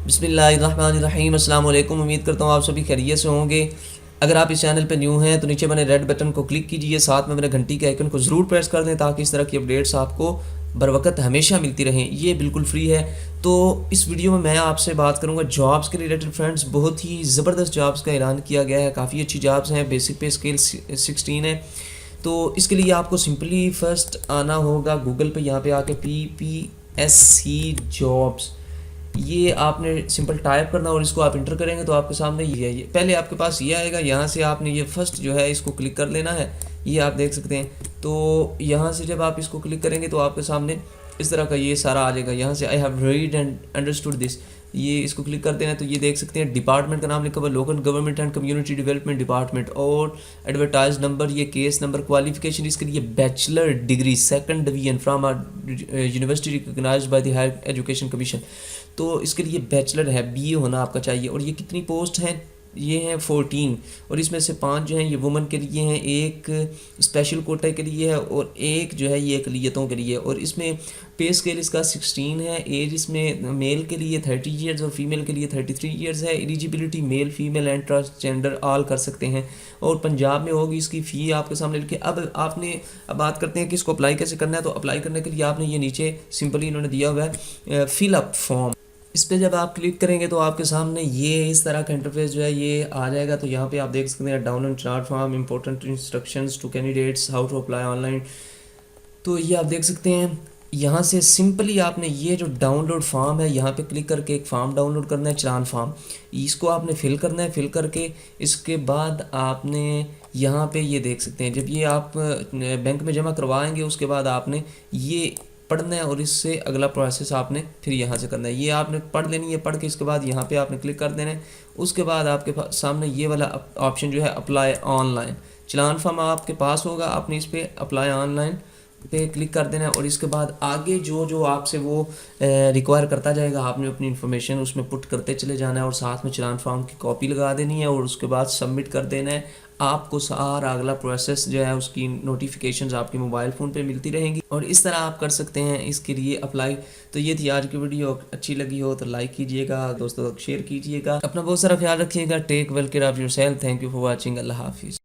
बिस्मिल्लाहिर्रहमानिर्रहीम। अस्सलाम वालेकुम। उम्मीद करता हूँ आप सभी खैरियत से होंगे। अगर आप इस चैनल पर न्यू हैं तो नीचे मैंने रेड बटन को क्लिक कीजिए, साथ में मेरे घंटी के आइकन को ज़रूर प्रेस कर दें ताकि इस तरह की अपडेट्स आपको बर वक्त हमेशा मिलती रहें। ये बिल्कुल फ्री है। तो इस वीडियो में मैं आपसे बात करूंगा जॉब्स के रिलेटेड। फ्रेंड्स, बहुत ही ज़बरदस्त जॉब्स का ऐलान किया गया है, काफ़ी अच्छी जॉब्स हैं। बेसिक पे स्केल 16 है। तो इसके लिए आपको सिंपली फ़र्स्ट आना होगा गूगल पे, यहाँ पे आके PPSC जॉब्स, ये आपने सिंपल टाइप करना और इसको आप इंटर करेंगे तो आपके सामने ये है। ये पहले आपके पास ये आएगा, यहाँ से आपने ये फर्स्ट जो है इसको क्लिक कर लेना है। ये आप देख सकते हैं। तो यहाँ से जब आप इसको क्लिक करेंगे तो आपके सामने इस तरह का ये सारा आ जाएगा। यहाँ से I have read and understood this, ये इसको क्लिक करते हैं तो ये देख सकते हैं डिपार्टमेंट का नाम लिखा हुआ local government and community development department, और एडवर्टाइज नंबर, ये केस नंबर, क्वालिफिकेशन इसके लिए bachelor degree second division from university recognized by the higher education commission. तो इसके लिए बैचलर है, BA होना आपका चाहिए। और ये कितनी पोस्ट हैं? ये हैं 14, और इसमें से 5 जो हैं ये वुमेन के लिए हैं, एक स्पेशल कोटा के लिए है और एक जो है ये अक़लियतों के लिए। और इसमें पे स्केल इसका 16 है। एज इसमें मेल के लिए 30 ईयर्स और फीमेल के लिए 33 ईयर्स है। Eligibility male female and transgender all कर सकते हैं। और पंजाब में होगी। इसकी फ़ी आपके सामने लिखे। अब बात करते हैं कि इसको अप्लाई कैसे करना है। तो अप्लाई करने के लिए आपने ये नीचे सिंपली इन्होंने दिया हुआ है फिल अप फॉर्म। इस पर जब आप क्लिक करेंगे तो आपके सामने ये इस तरह का इंटरफेस जो है ये आ जाएगा। तो यहाँ पे आप देख सकते हैं download chart form, important instructions to candidates, how to apply online. तो ये आप देख सकते हैं। यहाँ से सिंपली आपने ये जो डाउनलोड फॉर्म है यहाँ पे क्लिक करके एक फ़ॉर्म डाउनलोड करना है, चालान फॉर्म। इसको आपने फिल करना है। फिल करके इसके बाद आपने यहाँ पे ये देख सकते हैं, जब ये आप बैंक में जमा करवाएंगे उसके बाद आपने ये पढ़ना है और इससे अगला प्रोसेस आपने फिर यहाँ से करना है। ये आपने पढ़ लेनी है। पढ़ के इसके बाद यहाँ पे आपने क्लिक कर देना है। उसके बाद आपके पास सामने ये वाला ऑप्शन जो है अप्लाई ऑनलाइन, चलान फॉर्म आपके पास होगा। आपने इस पर अप्लाई ऑनलाइन पे क्लिक कर देना है और इसके बाद आगे जो जो आपसे वो रिक्वायर करता जाएगा आपने अपनी इन्फॉर्मेशन उसमें पुट करते चले जाना है और साथ में चलान फॉर्म की कॉपी लगा देनी है और उसके बाद सबमिट कर देना है। आपको सारा अगला प्रोसेस जो है उसकी नोटिफिकेशंस आपके मोबाइल फ़ोन पे मिलती रहेंगी और इस तरह आप कर सकते हैं इसके लिए अप्लाई। तो ये थी आज की वीडियो। अच्छी लगी हो तो लाइक कीजिएगा, दोस्तों को शेयर कीजिएगा। अपना बहुत सारा ख्याल रखिएगा। Take well care of yourself. Thank you for watching. अल्लाह हाफिज़।